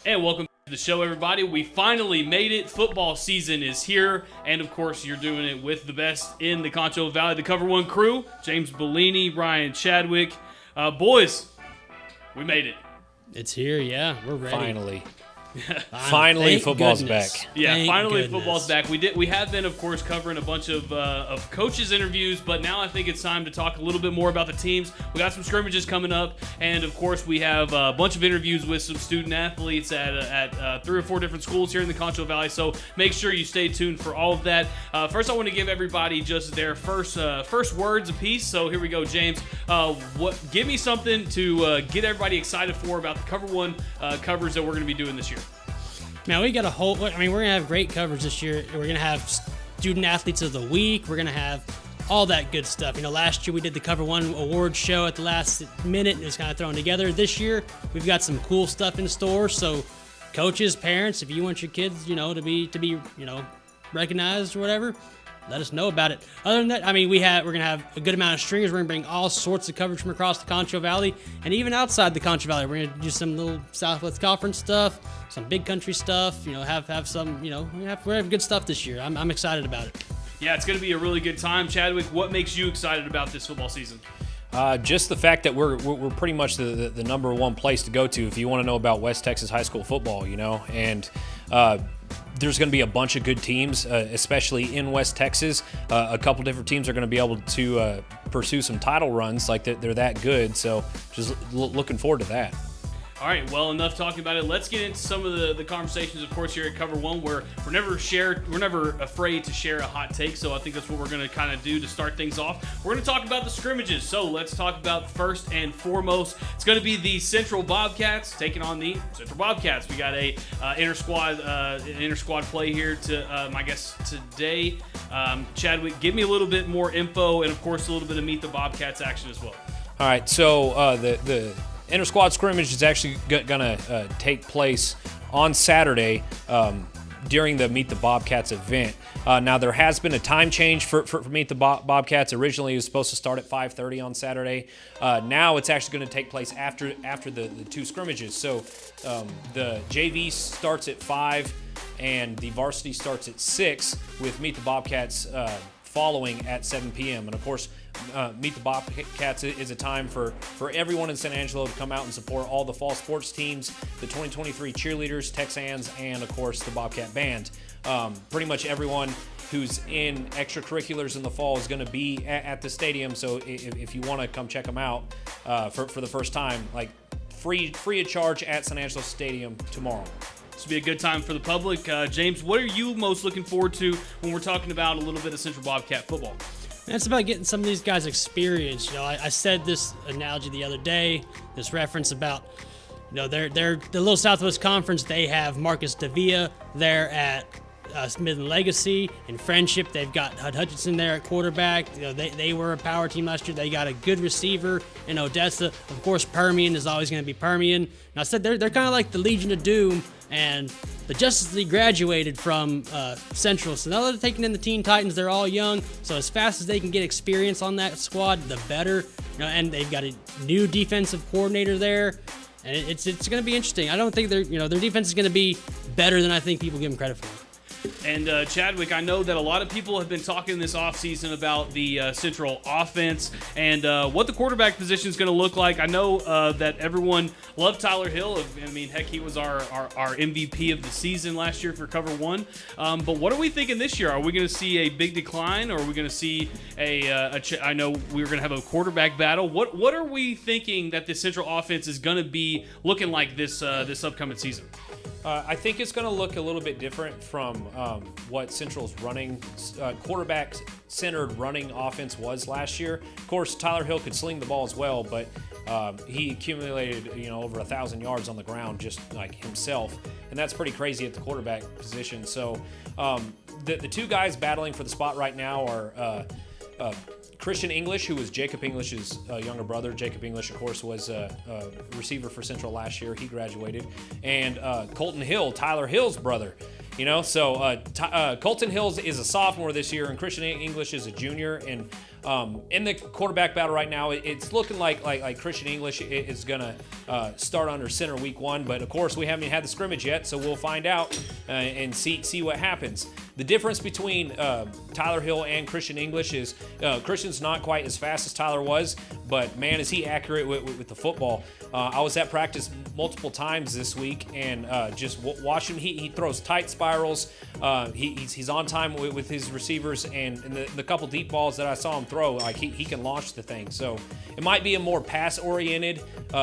And welcome to the show, everybody. We finally made it. Football season is here. And, of course, you're doing it with the best in the Concho Valley, the Cover1 crew. James Bouligny, Ryan Chadwick. Boys, we made it. It's here, yeah. We're ready. Finally. Finally, football's goodness. back. Yeah, Thank finally goodness. football's back. We have been, of course, covering a bunch of coaches' interviews, but now I think it's time to talk a little bit more about the teams. We got some scrimmages coming up, and of course we have a bunch of interviews with some student athletes at 3 or 4 different schools here in the Concho Valley. So make sure you stay tuned for all of that. First, I want to give everybody just their first words apiece. So here we go, James. Give me something to get everybody excited for about the Cover1 covers that we're going to be doing this year. Man, we're going to have great coverage this year. We're going to have Student Athletes of the Week. We're going to have all that good stuff. You know, last year we did the Cover1 Awards show at the last minute and it was kind of thrown together. This year, we've got some cool stuff in store. So, coaches, parents, if you want your kids, to be recognized or whatever, let us know about it. Other than that, we're going to have a good amount of stringers. We're going to bring all sorts of coverage from across the Concho Valley and even outside the Concho Valley. We're going to do some little Southwest Conference stuff, some big country stuff, have some, we have good stuff this year. I'm excited about it. Yeah, it's going to be a really good time. Chadwick, what makes you excited about this football season? Just the fact that we're pretty much the number one place to go to if you want to know about West Texas high school football, and there's going to be a bunch of good teams, especially in West Texas. A couple different teams are going to be able to pursue some title runs, like they're that good. So just looking forward to that. All right, well, enough talking about it. Let's get into some of the conversations, of course, here at Cover1, where we're never afraid to share a hot take. So I think that's what we're going to kind of do to start things off. We're going to talk about the scrimmages. So let's talk about first and foremost. It's going to be the Central Bobcats taking on the Central Bobcats. We got a inter squad play here I guess today. Chadwick, give me a little bit more info and, of course, a little bit of Meet the Bobcats action as well. All right, so the inter-squad scrimmage is actually going to take place on Saturday during the Meet the Bobcats event. Now, there has been a time change for Meet the Bobcats. Originally, it was supposed to start at 5:30 on Saturday. Now, it's actually going to take place after the 2 scrimmages. So, the JV starts at 5, and the varsity starts at 6, with Meet the Bobcats following at 7 p.m. And, of course, Meet the Bobcats is a time for everyone in San Angelo to come out and support all the fall sports teams, the 2023 cheerleaders, Texans, and, of course, the Bobcat Band. Pretty much everyone who's in extracurriculars in the fall is going to be at the stadium. So if you want to come check them out for the first time, like free of charge at San Angelo Stadium tomorrow. This will be a good time for the public. James, what are you most looking forward to when we're talking about a little bit of Central Bobcat football? It's about getting some of these guys experience. I said this analogy the other day, this reference about, they're the little Southwest Conference. They have Marcus Davia there at Smith and Legacy. In Friendship, they've got Hud Hutchinson there at quarterback. They were a power team last year. They got a good receiver in Odessa. Of course, Permian is always going to be Permian. And I said they're kind of like the Legion of Doom, and the Justice League graduated from Central. So now they're taking in the Teen Titans. They're all young. So as fast as they can get experience on that squad, the better. And they've got a new defensive coordinator there. And it's going to be interesting. I don't think their defense is going to be better than I think people give them credit for. And Chadwick, I know that a lot of people have been talking this offseason about the Central offense and what the quarterback position is going to look like. I know that everyone loved Tyler Hill. Heck, he was our MVP of the season last year for Cover1. But what are we thinking this year? Are we going to see a big decline, or are we going to see I know we're going to have a quarterback battle. What are we thinking that the Central offense is going to be looking like this upcoming season? I think it's going to look a little bit different from what Central's running, quarterback-centered running offense was last year. Of course, Tyler Hill could sling the ball as well, but he accumulated, over 1,000 yards on the ground just like himself, and that's pretty crazy at the quarterback position. So the 2 guys battling for the spot right now are Christian English, who was Jacob English's younger brother. Jacob English, of course, was a receiver for Central last year. He graduated. And Colton Hill, Tyler Hill's brother. So Colton Hills is a sophomore this year, and Christian English is a junior. And In the quarterback battle right now, it's looking like Christian English is going to start under center week 1. But, of course, we haven't had the scrimmage yet, so we'll find out and see what happens. The difference between Tyler Hill and Christian English is Christian's not quite as fast as Tyler was, but, man, is he accurate with the football. I was at practice multiple times this week, and just watch him. He throws tight spirals. He's on time with his receivers, and the couple deep balls that I saw him throw, like he can launch the thing. So it might be a more pass-oriented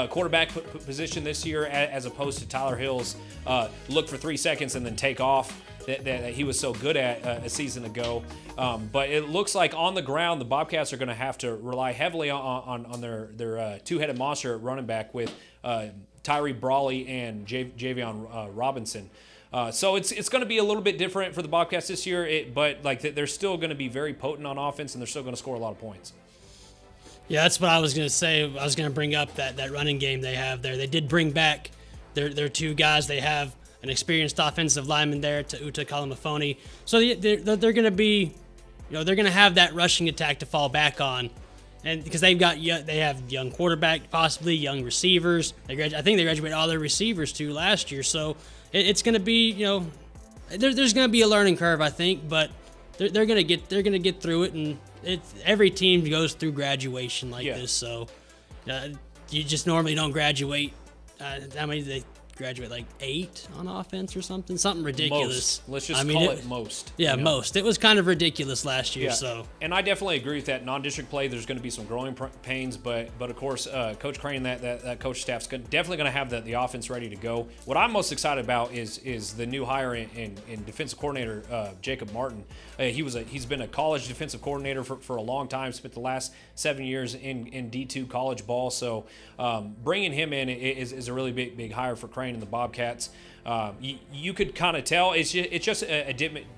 quarterback position this year as opposed to Tyler Hill's look for 3 seconds and then take off that he was so good at a season ago. But it looks like on the ground, the Bobcats are going to have to rely heavily on their two-headed monster at running back with Tyree Brawley and Javion Robinson. So it's going to be a little bit different for the Bobcats this year, but like they're still going to be very potent on offense, and they're still going to score a lot of points. Yeah, that's what I was going to say. I was going to bring up that running game they have there. They did bring back their 2 guys. They have an experienced offensive lineman there, to Uta Kalamafoni. So they're going to be, they're going to have that rushing attack to fall back on, and because they have young quarterback, possibly young receivers. I think they graduated all their receivers too last year. So it's going to be, there's going to be a learning curve, I think, but they're going to get through it, and every team goes through graduation like this. So you just normally don't graduate. How many do they graduate? Like 8 on offense or something ridiculous. Most. Let's just call it most. Yeah, most. It was kind of ridiculous last year. Yeah. So, and I definitely agree with that. Non-district play, there's going to be some growing pains, but of course, Coach Crane, that coach staff's definitely going to have the offense ready to go. What I'm most excited about is the new hire in defensive coordinator Jacob Martin. He's been a college defensive coordinator for a long time. Spent the last 7 years in D2 college ball. So bringing him in is a really big hire for Crane and the Bobcats. You could kind of tell it's just a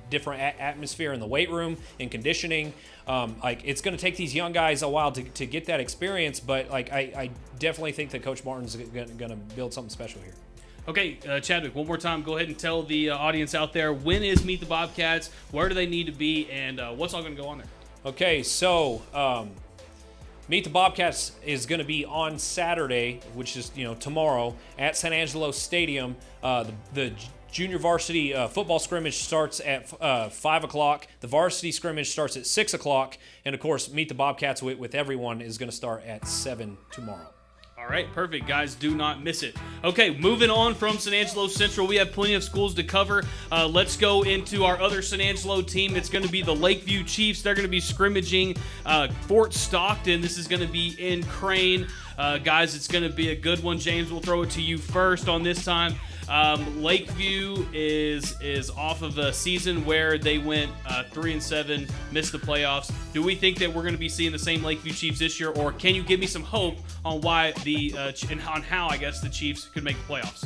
different atmosphere in the weight room and conditioning. Like it's going to take these young guys a while to get that experience, but like I definitely think that Coach Martin's going to build something special here. Okay, Chadwick, one more time, go ahead and tell the audience out there, when is Meet the Bobcats, where do they need to be, and what's all going to go on there? Okay, so Meet the Bobcats is going to be on Saturday, which is tomorrow, at San Angelo Stadium. The junior varsity football scrimmage starts at 5 o'clock. The varsity scrimmage starts at 6 o'clock. And, of course, Meet the Bobcats with everyone is going to start at 7 tomorrow. All right, perfect, guys. Do not miss it. Okay, moving on from San Angelo Central, we have plenty of schools to cover. Let's go into our other San Angelo team. It's going to be the Lakeview Chiefs. They're going to be scrimmaging Fort Stockton. This is going to be in Crane. Guys, it's going to be a good one. James, we'll throw it to you first on this time. Lakeview is off of a season where they went 3-7, missed the playoffs. Do we think that we're going to be seeing the same Lakeview Chiefs this year, or can you give me some hope on why and on how I guess the Chiefs could make the playoffs?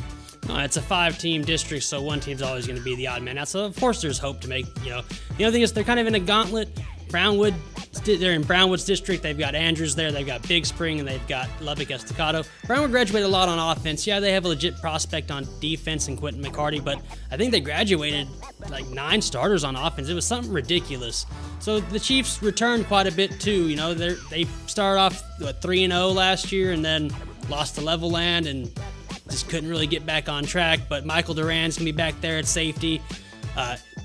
It's a 5-team district, so one team's always going to be the odd man out. So of course there's hope to make. The other thing is they're kind of in a gauntlet. Brownwood, they're in Brownwood's district. They've got Andrews there. They've got Big Spring, and they've got Lubbock Estacado. Brownwood graduated a lot on offense. Yeah, they have a legit prospect on defense in Quentin McCarty, but I think they graduated like 9 starters on offense. It was something ridiculous. So the Chiefs returned quite a bit too. They started off 3-0 last year, and then lost to Levelland and just couldn't really get back on track. But Michael Duran's gonna be back there at safety.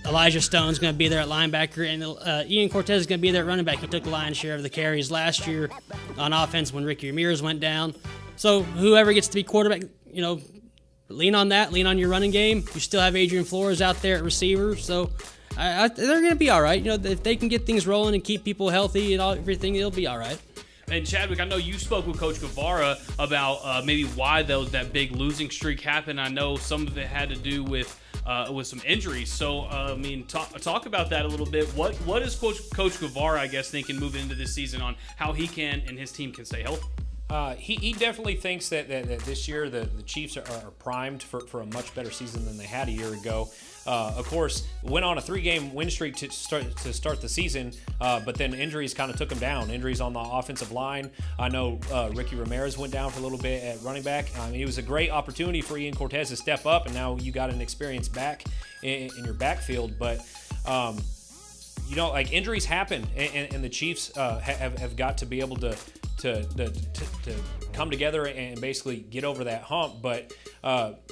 Elijah Stone's going to be there at linebacker, and Ian Cortez is going to be there at running back. He took the lion's share of the carries last year on offense when Ricky Ramirez went down. So whoever gets to be quarterback, lean on that, lean on your running game. You still have Adrian Flores out there at receiver, so they're going to be all right. If they can get things rolling and keep people healthy and everything, they'll be all right. And Chadwick, I know you spoke with Coach Guevara about maybe why that big losing streak happened. I know some of it had to do with some injuries. So, talk about that a little bit. What is Coach Guevara, I guess, thinking moving into this season on how he can and his team can stay healthy? He definitely thinks that this year the Chiefs are primed for a much better season than they had a year ago. Of course, went on a 3-game win streak to start the season, but then injuries kind of took them down. Injuries on the offensive line. I know Ricky Ramirez went down for a little bit at running back. It was a great opportunity for Ian Cortez to step up, and now you got an experienced back in your backfield. But like injuries happen, and the Chiefs have got to be able to come together and basically get over that hump. But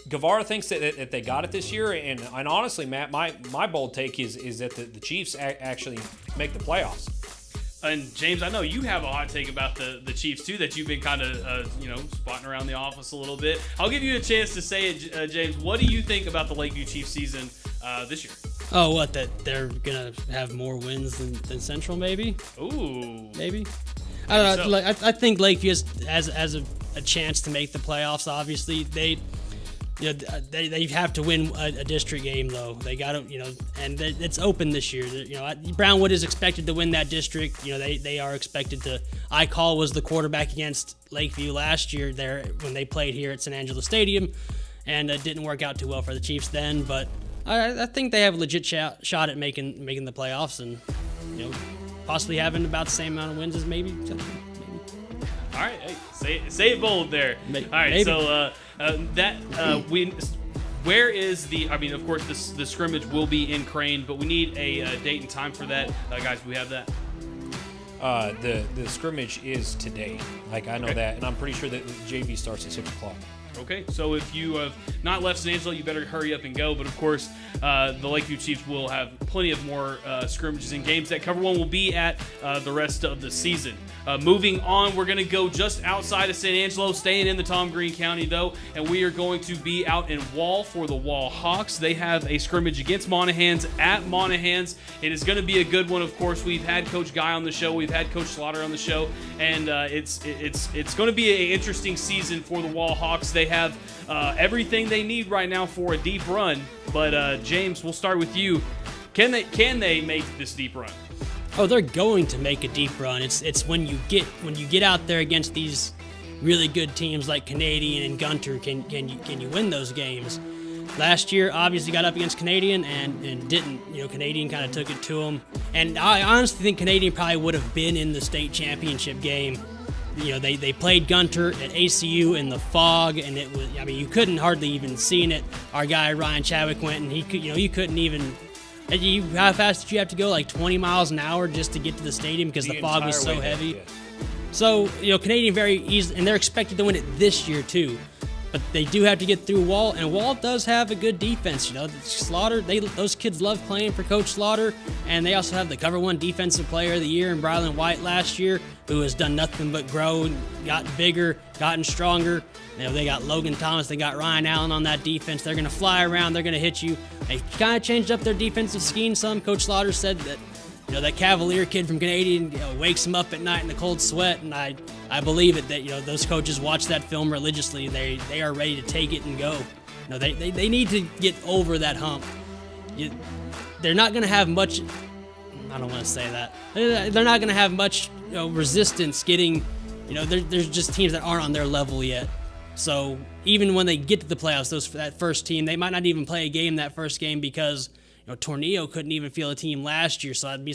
Guevara thinks that they got it this year, and honestly, Matt, my bold take is that the Chiefs actually make the playoffs. And James, I know you have a hot take about the Chiefs too, that you've been kind of spotting around the office a little bit. I'll give you a chance to say it, James. What do you think about the Lakeview Chiefs season this year? Oh, what, that they're gonna have more wins than Central, maybe? Ooh, maybe. I don't know. So. Like, I think Lakeview has a chance to make the playoffs. Obviously, they have to win a district game though. They got to, and it's open this year. Brownwood is expected to win that district. They are expected to. Icall was the quarterback against Lakeview last year there when they played here at St. Angelo Stadium, and it didn't work out too well for the Chiefs then. But I think they have a legit shot at making the playoffs and possibly having about the same amount of wins as maybe. All right, hey, say it bold there. All right, maybe. So where is the? I mean, of course, the scrimmage will be in Crane, but we need a date and time for that, guys. Do we have that? The scrimmage is today. Like I know that, and I'm pretty sure that the JV starts at 6:00. Okay, so if you have not left San Angelo, you better hurry up and go. But of course, the Lakeview Chiefs will have plenty of more scrimmages and games that Cover1 will be at the rest of the season. Moving on, we're going to go just outside of San Angelo, staying in the Tom Green County, though, and we are going to be out in Wall for the Wall Hawks. They have a scrimmage against Monahans at Monahans. It is going to be a good one, of course. We've had Coach Guy on the show. We've had Coach Slaughter on the show, and it's going to be an interesting season for the Wall Hawks. They have everything they need right now for a deep run, but James, we'll start with you. Can they make this deep run? Oh, they're going to make a deep run. It's when you get out there against these really good teams like Canadian and Gunter, can you win those games? Last year, obviously got up against Canadian and didn't. Canadian kind of took it to them, and I honestly think Canadian probably would have been in the state championship game. They played Gunter at ACU in the fog, and it was. I mean, you couldn't hardly even seen it. Our guy Ryan Chadwick went, and he could. You couldn't even. How fast did you have to go? Like 20 miles an hour just to get to the stadium because the fog was so heavy. Yeah. So, Canadian very easy, and they're expected to win it this year too. But they do have to get through Wall, and Wall does have a good defense. Slaughter, those kids love playing for Coach Slaughter, and they also have the Cover1 Defensive Player of the Year in Brylan White last year, who has done nothing but grow, gotten bigger, gotten stronger. They got Logan Thomas, they got Ryan Allen on that defense. They're going to fly around, they're going to hit you. They kind of changed up their defensive scheme some. Coach Slaughter said that that Cavalier kid from Canadian wakes him up at night in the cold sweat, and I believe it that those coaches watch that film religiously. They are ready to take it and go. They need to get over that hump. They're not going to have much. I don't want to say that. They're not going to have much resistance getting. There's just teams that aren't on their level yet. So even when they get to the playoffs, that first team, they might not even play a game that first game because. Tornillo couldn't even field a team last year, so I'd be,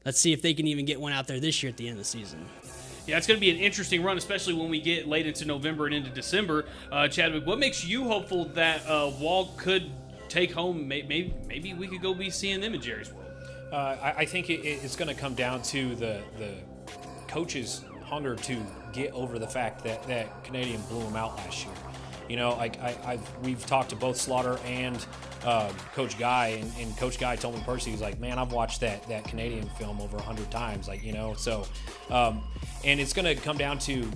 let's see if they can even get one out there this year at the end of the season. Yeah, it's going to be an interesting run, especially when we get late into November and into December. Chadwick, what makes you hopeful that Wall could take home? Maybe we could go be seeing them in Jerry's World. I think it's going to come down to the coaches' hunger to get over the fact that Canadian blew them out last year. We've talked to both Slaughter and Coach Guy, and Coach Guy told me personally, he's like, man, I've watched that Canadian film over 100 times, and it's going to come down to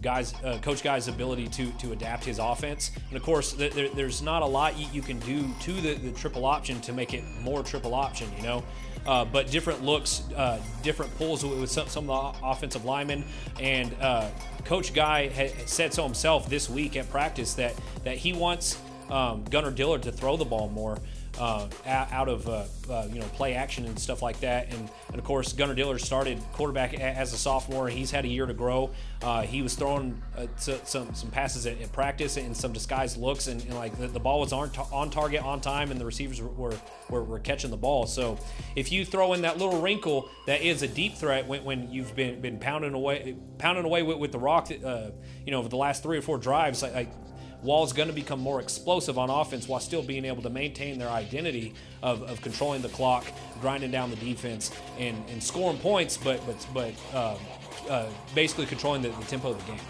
Coach Guy's ability to adapt his offense. And of course, there's not a lot you can do to the triple option to make it more triple option, but different looks, different pulls with some of the offensive linemen, and Coach Guy said so himself this week at practice that he wants Gunnar Dillard to throw the ball more out of play action and stuff like that. And of course, Gunnar Dillard started quarterback as a sophomore. He's had a year to grow. He was throwing some passes at practice and some disguised looks, and the ball was on target, on time, and the receivers were catching the ball. So if you throw in that little wrinkle that is a deep threat when you've been pounding away with the rock, over the last 3 or 4 drives, Wall's going to become more explosive on offense while still being able to maintain their identity of controlling the clock, grinding down the defense, and scoring points, but basically controlling the tempo of the game.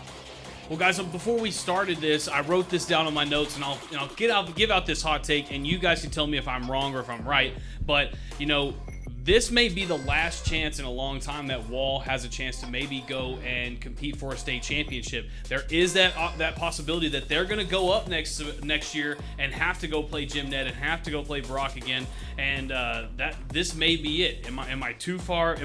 Well, guys, before we started this, I wrote this down on my notes, and I'll give out this hot take, and you guys can tell me if I'm wrong or if I'm right. But, you know, this may be the last chance in a long time that Wall has a chance to maybe go and compete for a state championship. There is that possibility that they're going to go up next year and have to go play Jim Ned and have to go play Brock again, and that this may be it. Am I too far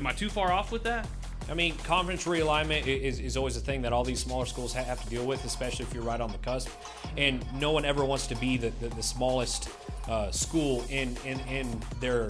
off with that? I mean, conference realignment is always a thing that all these smaller schools have to deal with, especially if you're right on the cusp. And no one ever wants to be the smallest school in their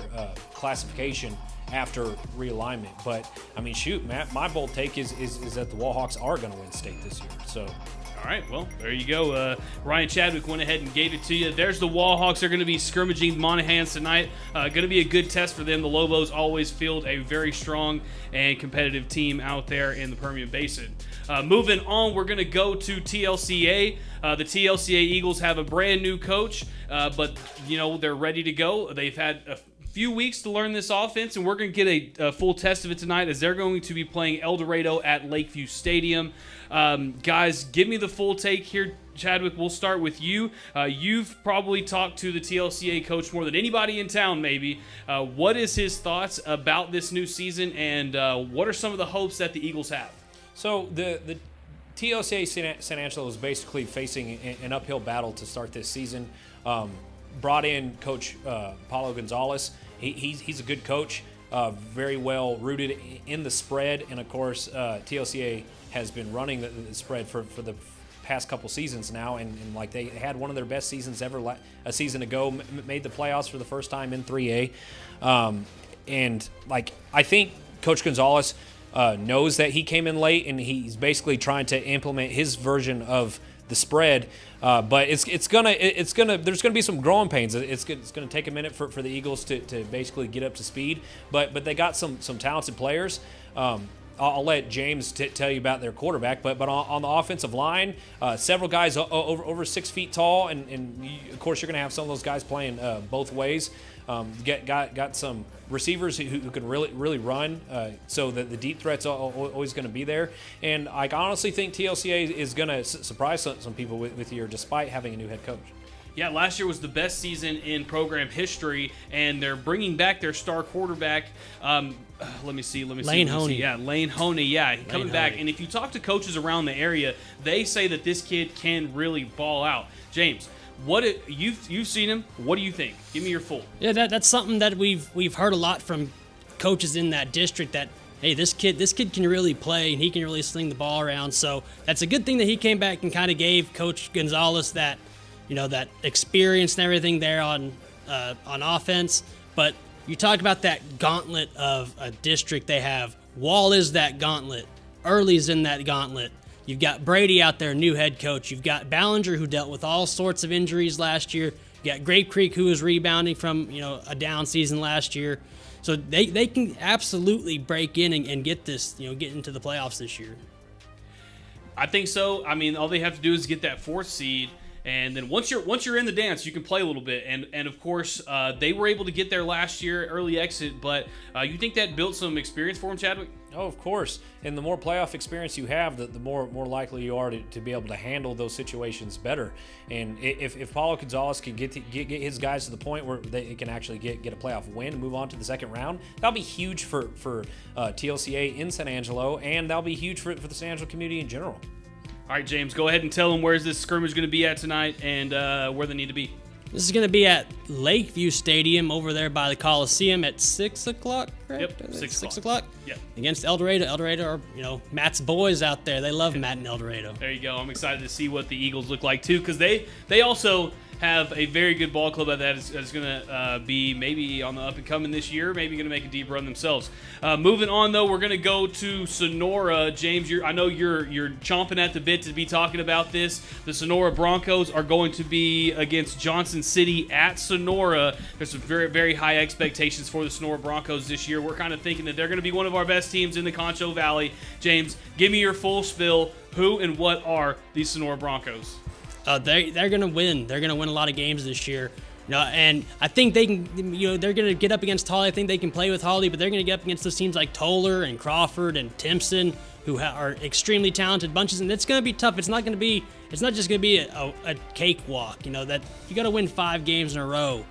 classification after realignment. But, I mean, shoot, Matt, my bold take is that the Wallhawks are going to win state this year. So. All right, well, there you go. Ryan Chadwick went ahead and gave it to you. There's the Wallhawks. They're going to be scrimmaging Monahans tonight. Going to be a good test for them. The Lobos always field a very strong and competitive team out there in the Permian Basin. Moving on, we're going to go to TLCA. The TLCA Eagles have a brand new coach, but, you know, they're ready to go. They've had a few weeks to learn this offense, and we're going to get a full test of it tonight as they're going to be playing El Dorado at Lakeview Stadium. Guys, give me the full take here. Chadwick, we'll start with you. You've probably talked to the TLCA coach more than anybody in town, maybe. What is his thoughts about this new season, and what are some of the hopes that the Eagles have? So the TLCA San Angelo is basically facing an uphill battle to start this season. Brought in Coach Paulo Gonzalez. He's a good coach, very well rooted in the spread, and of course TLCA has been running the spread for the past couple seasons now, and like they had one of their best seasons ever a season ago, made the playoffs for the first time in 3A, and like I think Coach Gonzalez knows that he came in late, and he's basically trying to implement his version of the spread, but there's gonna be some growing pains. It's gonna take a minute for the Eagles to basically get up to speed, but they got some talented players. I'll let James tell you about their quarterback, but on the offensive line, several guys over 6 feet tall, and of course you're going to have some of those guys playing both ways. Got some receivers who can really run, so that the deep threat's always going to be there. And I honestly think TLCA is going to surprise some people with year, despite having a new head coach. Yeah, last year was the best season in program history, and they're bringing back their star quarterback. Let me see. Lane Honey. Yeah, Lane Honey. Yeah, coming back. Honey. And if you talk to coaches around the area, they say that this kid can really ball out. James, you've seen him. What do you think? Give me your full. Yeah, that's something that we've heard a lot from coaches in that district, that hey, this kid can really play and he can really sling the ball around. So that's a good thing that he came back and kind of gave Coach Gonzalez that, you know, that experience and everything there on offense. But you talk about that gauntlet of a district they have. Wall is that gauntlet. Early's in that gauntlet. You've got Brady out there, new head coach. You've got Ballinger, who dealt with all sorts of injuries last year. You got Grape Creek, who was rebounding from, you know, a down season last year. So they can absolutely break in and get this, you know, get into the playoffs this year. I think so. I mean, all they have to do is get that 4th seed. And then once you're in the dance, you can play a little bit. And of course, they were able to get there last year, early exit. But you think that built some experience for him, Chadwick? Oh, of course. And the more playoff experience you have, the more likely you are to be able to handle those situations better. And if Paulo Gonzalez can get his guys to the point where they can actually get a playoff win and move on to the second round, that'll be huge for TLCA in San Angelo, and that'll be huge for the San Angelo community in general. All right, James, go ahead and tell them where's this scrimmage going to be at tonight and where they need to be. This is going to be at Lakeview Stadium over there by the Coliseum at 6 o'clock, correct? Yep, 6 o'clock. Yep. Against El Dorado. El Dorado are, you know, Matt's boys out there. They love Matt and El Dorado. There you go. I'm excited to see what the Eagles look like, too, because they also have a very good ball club that is going to be maybe on the up and coming this year, maybe going to make a deep run themselves. Moving on, though, we're going to go to Sonora. James, I know you're chomping at the bit to be talking about this. The Sonora Broncos are going to be against Johnson City at Sonora. There's some very, very high expectations for the Sonora Broncos this year. We're kind of thinking that they're going to be one of our best teams in the Concho Valley. James, give me your full spill. Who and what are these Sonora Broncos? They're going to win. They're going to win a lot of games this year. And I think they can, they're going to get up against Hawley. I think they can play with Hawley, but they're going to get up against those teams like Toller and Crawford and Timpson, who are extremely talented bunches, and it's going to be tough. It's not just going to be a cakewalk. That you got to win 5 games in a row,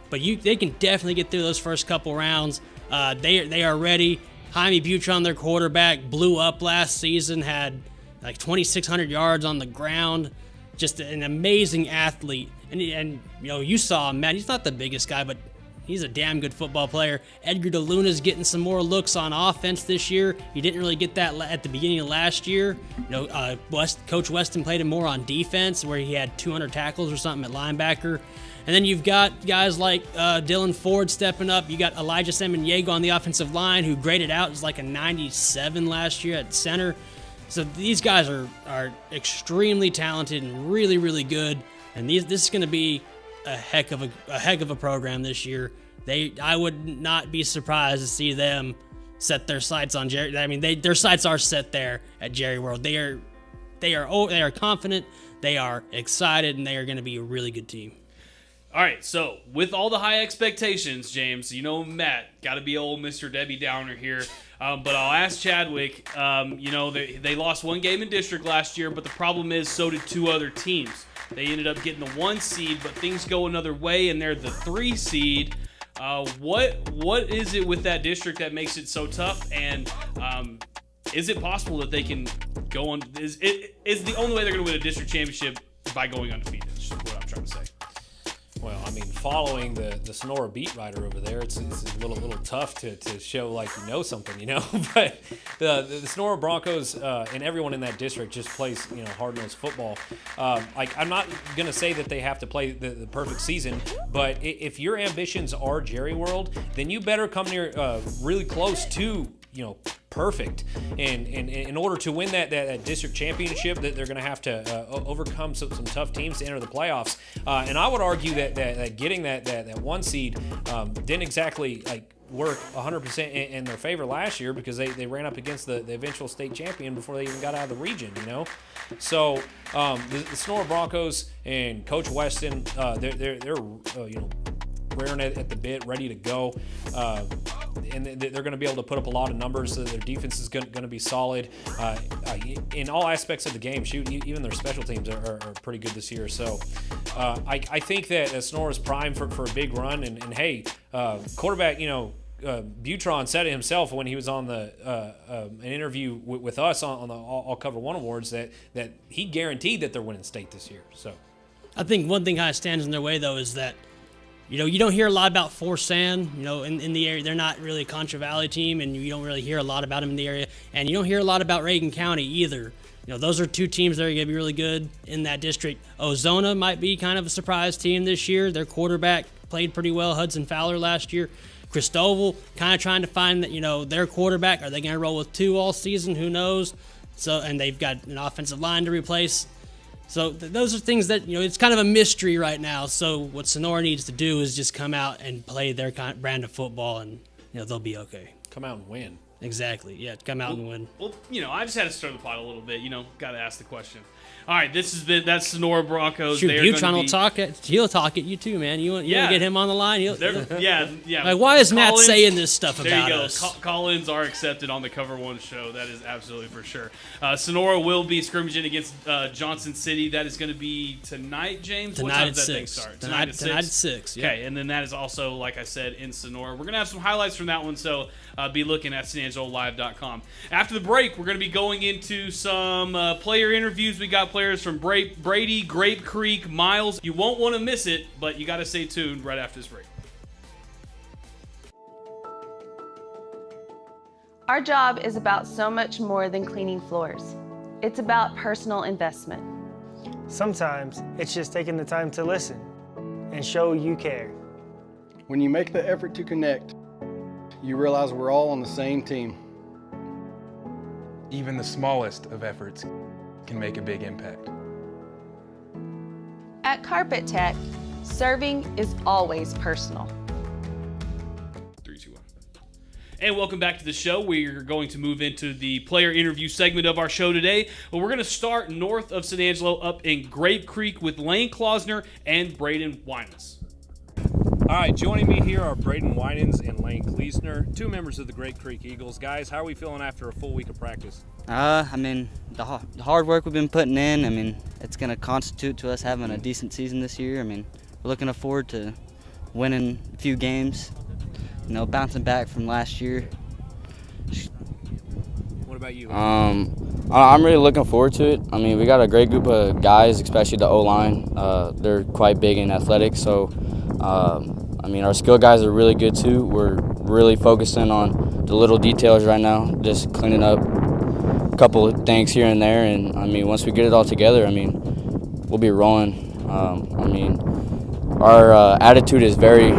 but they can definitely get through those first couple rounds. They are ready. Jaime Butron, their quarterback, blew up last season, had like 2,600 yards on the ground. Just an amazing athlete. And you saw him, man. He's not the biggest guy, but he's a damn good football player. Edgar DeLuna's getting some more looks on offense this year. He didn't really get that at the beginning of last year. Coach Weston played him more on defense, where he had 200 tackles or something at linebacker. And then you've got guys like Dylan Ford stepping up. You got Elijah Samaniego on the offensive line, who graded out as like a 97 last year at center. So these guys are extremely talented and really, really good. And this is going to be a heck of a program this year. I would not be surprised to see them set their sights on Jerry. I mean, their sights are set there at Jerry World. They are confident, they are excited, and they are going to be a really good team. All right, so with all the high expectations, James, Matt, got to be old Mr. Debbie Downer here. But I'll ask Chadwick, they lost 1 game in district last year, but the problem is so did 2 other teams. They ended up getting the 1 seed, but things go another way, and they're the 3 seed. What is it with that district that makes it so tough? And is it possible that they can go on? Is the only way they're going to win a district championship by going undefeated? That's just what I'm trying to say. Well, I mean, following the Sonora beat writer over there, it's a little tough to show like something, But the Sonora Broncos and everyone in that district just plays hard-nosed football. I'm not gonna say that they have to play the perfect season, but if your ambitions are Jerry World, then you better come near really close to perfect. And in order to win that district championship, that they're going to have to overcome some tough teams to enter the playoffs. And I would argue that getting that 1 seed didn't exactly work 100% in their favor last year, because they ran up against the eventual state champion before they even got out of the region. So the Sonora Broncos and Coach Weston, they're raring at the bit, ready to go, and they're going to be able to put up a lot of numbers. So their defense is going to be solid in all aspects of the game. Shoot, even their special teams are pretty good this year. So I think that Sonora's primed for a big run. And hey, quarterback, Butron said it himself when he was on an interview with us on the All COVER1 Awards that he guaranteed that they're winning state this year. So I think one thing kind of stands in their way, though, is that you don't hear a lot about Forsan, in the area. They're not really a Concho Valley team, and you don't really hear a lot about them in the area. And you don't hear a lot about Reagan County either. Those are 2 teams that are going to be really good in that district. Ozona might be kind of a surprise team this year. Their quarterback played pretty well, Hudson Fowler, last year. Cristobal kind of trying to find that, their quarterback. Are they going to roll with 2 all season? Who knows? And they've got an offensive line to replace. So those are things that, it's kind of a mystery right now. So what Sonora needs to do is just come out and play their brand of football, and, they'll be okay. Come out and win. Exactly. Yeah, come out and win. Well, I just had to stir the pot a little bit. Got to ask the question. All right, that's Sonora Broncos. Shoot, Butron will talk at you too, man. You want to get him on the line? Yeah. Like, why is Matt saying this stuff about us? There you go. Call-ins are accepted on the COVER1 show. That is absolutely for sure. Sonora will be scrimmaging against Johnson City. That is going to be tonight, James. Tonight what time at does that 6. thing start? Tonight at 6. Okay, and then that is also, like I said, in Sonora. We're going to have some highlights from that one, so be looking at SanAngeloLive.com. After the break, we're going to be going into some player interviews. We got players from Brady, Grape Creek, Miles. You won't want to miss it, but you got to stay tuned right after this break. Our job is about so much more than cleaning floors. It's about personal investment. Sometimes it's just taking the time to listen and show you care. When you make the effort to connect, you realize we're all on the same team. Even the smallest of efforts can make a big impact. At Carpet Tech, serving is always personal. 3, 2, 1. And welcome back to the show. We are going to move into the player interview segment of our show today. But we're going to start north of San Angelo up in Grape Creek with Lane Klausner and Braden Winans. All right, joining me here are Braden Winans and Lane Kleesner, two members of the Grape Creek Eagles. Guys, how are we feeling after a full week of practice? The hard work we've been putting in, it's going to constitute to us having a decent season this year. We're looking forward to winning a few games, bouncing back from last year. What about you? I'm really looking forward to it. We got a great group of guys, especially the O-line. They're quite big and athletic, so our skill guys are really good too. We're really focusing on the little details right now, just cleaning up a couple of things here and there, and once we get it all together, we'll be rolling. Our attitude is very,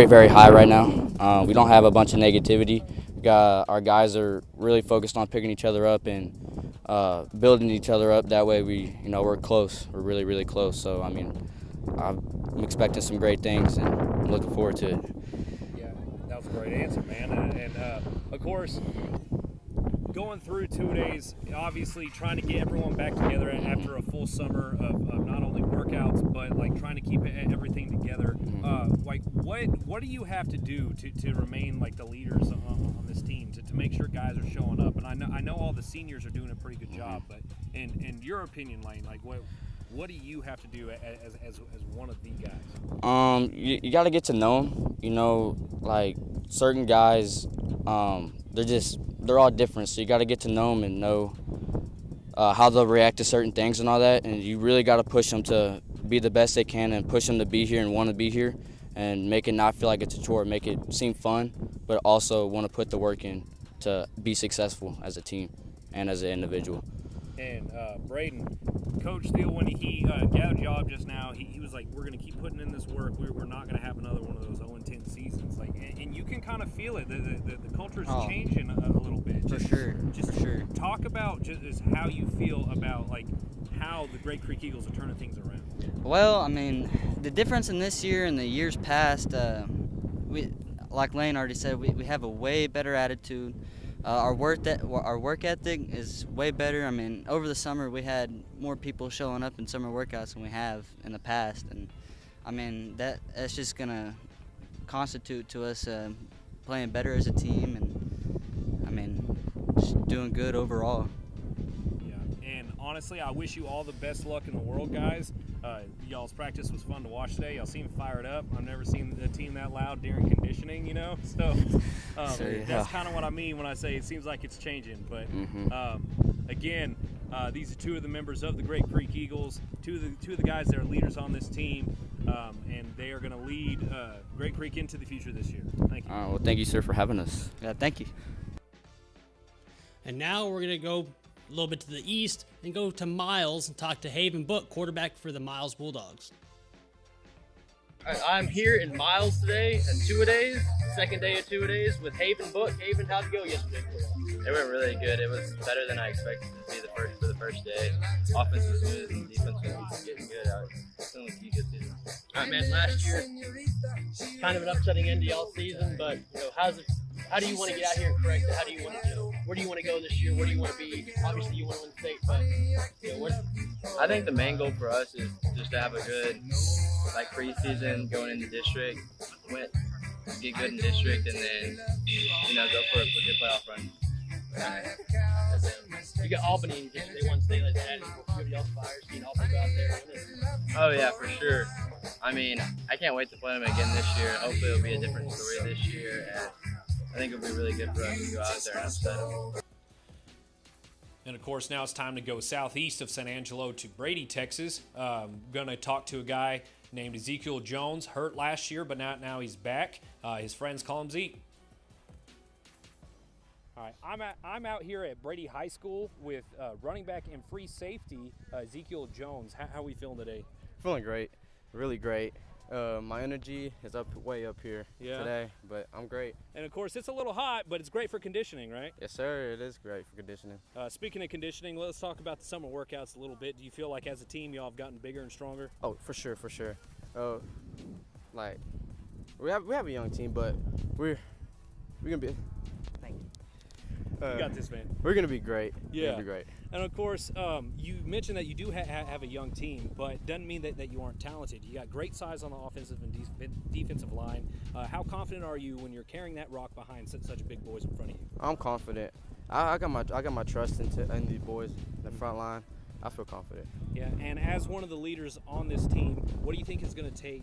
very high right now. We don't have a bunch of negativity. Our guys are really focused on picking each other up and building each other up. That way we're close. We're really, really close. So I'm expecting some great things and I'm looking forward to it. Yeah, that was a great answer, man. And of course, going through 2 days, obviously trying to get everyone back together after a full summer of not only workouts, but trying to keep everything together. What do you have to do to remain the leaders on this team to make sure guys are showing up? And I know all the seniors are doing a pretty good job, but in your opinion, Lane, what do you have to do as one of the guys? You got to get to know them. Certain guys, they're all different. So you got to get to know them and know how they'll react to certain things and all that. And you really got to push them to be the best they can and push them to be here and want to be here and make it not feel like it's a chore, make it seem fun, but also want to put the work in to be successful as a team and as an individual. And Braden, Coach Steele, when he got a job just now, he was like, we're going to keep putting in this work. We're not going to have another one of those 0-10 seasons. And you can kind of feel it. The culture is changing a little bit. For sure. Talk about just how you feel about how the Grape Creek Eagles are turning things around. Well, the difference in this year and the years past, like Lane already said, we have a way better attitude. Our work ethic is way better. Over the summer we had more people showing up in summer workouts than we have in the past, and that's just gonna constitute to us playing better as a team, and just doing good overall. Yeah, and honestly, I wish you all the best luck in the world, guys. Y'all's practice was fun to watch today. Y'all seem fired up. I've never seen a team that loud during conditioning, So that's kind of what I mean when I say it seems like it's changing. But again, these are two of the members of the Grape Creek Eagles, two of the guys that are leaders on this team, and they are going to lead Grape Creek into the future this year. Thank you. Well, thank you, sir, for having us. Yeah, thank you. And now we're going to go a little bit to the east and go to Miles and talk to Haven Book, quarterback for the Miles Bulldogs. I'm here in Miles today at two-a-days, second day of two-a-days with Haven Book. Haven, how'd it go yesterday? It went really good. It was better than I expected it to be for the first day. Offense was good and defense was getting good. It's going to be a good season. All right, man. Last year, kind of an upsetting end to y'all's season, but how do you want to get out here and correct it? How do you want to where do you want to go this year? Where do you want to be? Obviously, you want to win state, but I think the main goal for us is just to have a good preseason going into district, get good in district, and then go for a good playoff run. You got Albany, they won state like that. You have y'all's Fires, Albany go out there. Oh yeah, for sure. I can't wait to play them again this year. Hopefully it'll be a different story this year, and I think it'll be really good for us to go out there and upset them. And of course, now it's time to go southeast of San Angelo to Brady, Texas. Going to talk to a guy named Ezekiel Jones, hurt last year, but now he's back. His friends call him Zeke. All right, I'm out here at Brady High School with running back and free safety Ezekiel Jones. How are we feeling today? Feeling great, really great. My energy is way up here today, but I'm great. And of course, it's a little hot, but it's great for conditioning, right? Yes, sir. It is great for conditioning. Speaking of conditioning, let's talk about the summer workouts a little bit. Do you feel like as a team y'all have gotten bigger and stronger? Oh, for sure. We have a young team, but we're gonna be You got this, man. We're going to be great. Yeah. We're going to be great. And, of course, you mentioned that you do have a young team, but doesn't mean that you aren't talented. You got great size on the offensive and defensive line. How confident are you when you're carrying that rock behind such big boys in front of you? I'm confident. I got my trust in these boys in the front line. I feel confident. Yeah, and as one of the leaders on this team, what do you think is going to take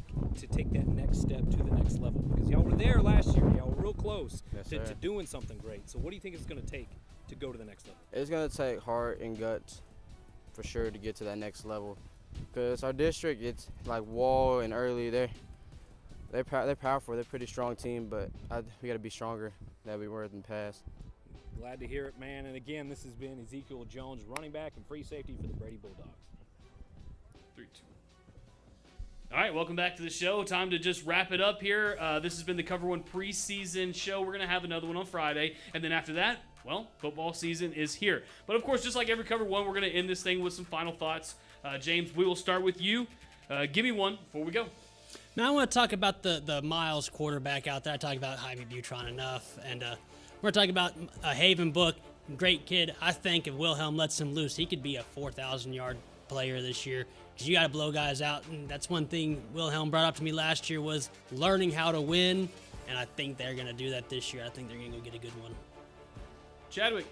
that next step to the next level? Because y'all were there last year. Y'all were real close to doing something great. So what do you think it's going to take to go to the next level? It's going to take heart and guts for sure to get to that next level. Because our district, it's like Wall and Early, they're powerful. They're a pretty strong team, but we got to be stronger than we were in the past. Glad to hear it, man. And again, this has been Ezekiel Jones, running back and free safety for the Brady Bulldogs. 3-2. All right, welcome back to the show. Time to just wrap it up here. This has been the Cover One preseason show. We're going to have another one on Friday. And then after that, well, football season is here. But, of course, just like every Cover One, we're going to end this thing with some final thoughts. James, we will start with you. Give me one before we go. Now I want to talk about the Miles quarterback out there. I talked about Jaime Butron enough. And we're talking about Haven Book. Great kid. I think if Wilhelm lets him loose, he could be a 4,000-yard player this year. Because you got to blow guys out. And that's one thing Wilhelm brought up to me last year was learning how to win. And I think they're going to do that this year. I think they're going to go get a good one. Chadwick.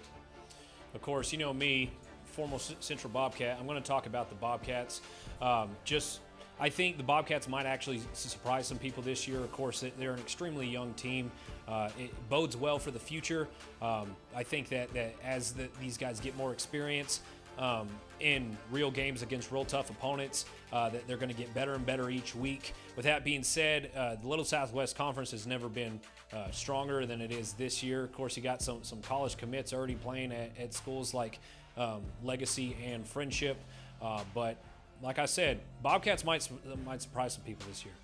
Of course, you know me, former Central Bobcat. I'm going to talk about the Bobcats. I think the Bobcats might actually surprise some people this year. Of course, they're an extremely young team. It bodes well for the future. I think that as these guys get more experience in real games against real tough opponents, that they're going to get better and better each week. With that being said, the Little Southwest Conference has never been stronger than it is this year. Of course, you got some college commits already playing at schools like Legacy and Friendship, but like I said, Bobcats might surprise some people this year.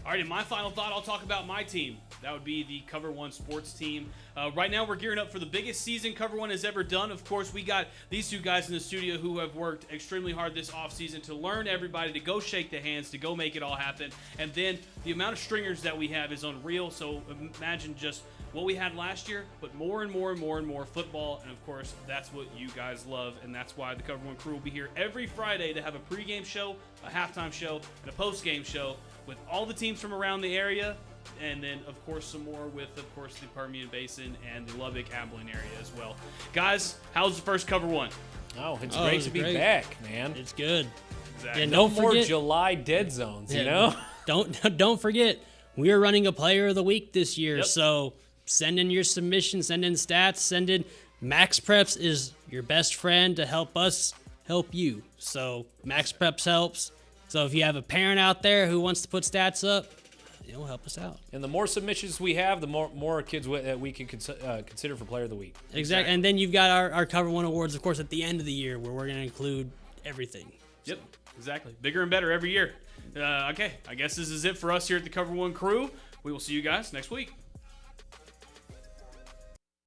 All right, in my final thought, I'll talk about my team. That would be the Cover One sports team. Right now, we're gearing up for the biggest season Cover One has ever done. Of course, we got these two guys in the studio who have worked extremely hard this offseason to learn everybody, to go shake the hands, to go make it all happen. And then the amount of stringers that we have is unreal. So imagine just what we had last year, but more and more and more and more football. And, of course, that's what you guys love, and that's why the Cover One crew will be here every Friday to have a pregame show, a halftime show, and a postgame show with all the teams from around the area, and then, of course, some more with, of course, the Permian Basin and the Lubbock-Abilene area as well. Guys, how's the first Cover One? Oh, it's great to be back, man. It's good. Exactly. And no don't more forget, July dead zones, you know? Don't forget, we're running a Player of the Week this year, so send in your submissions, send in stats, send in. Max Preps is your best friend to help us help you. So Max Preps helps. So if you have a parent out there who wants to put stats up, it'll help us out. And the more submissions we have, the more kids that we can consider for Player of the Week. Exactly. And then you've got our Cover One awards, of course, at the end of the year where we're going to include everything. Yep, exactly. Bigger and better every year. Okay, I guess this is it for us here at the Cover One crew. We will see you guys next week.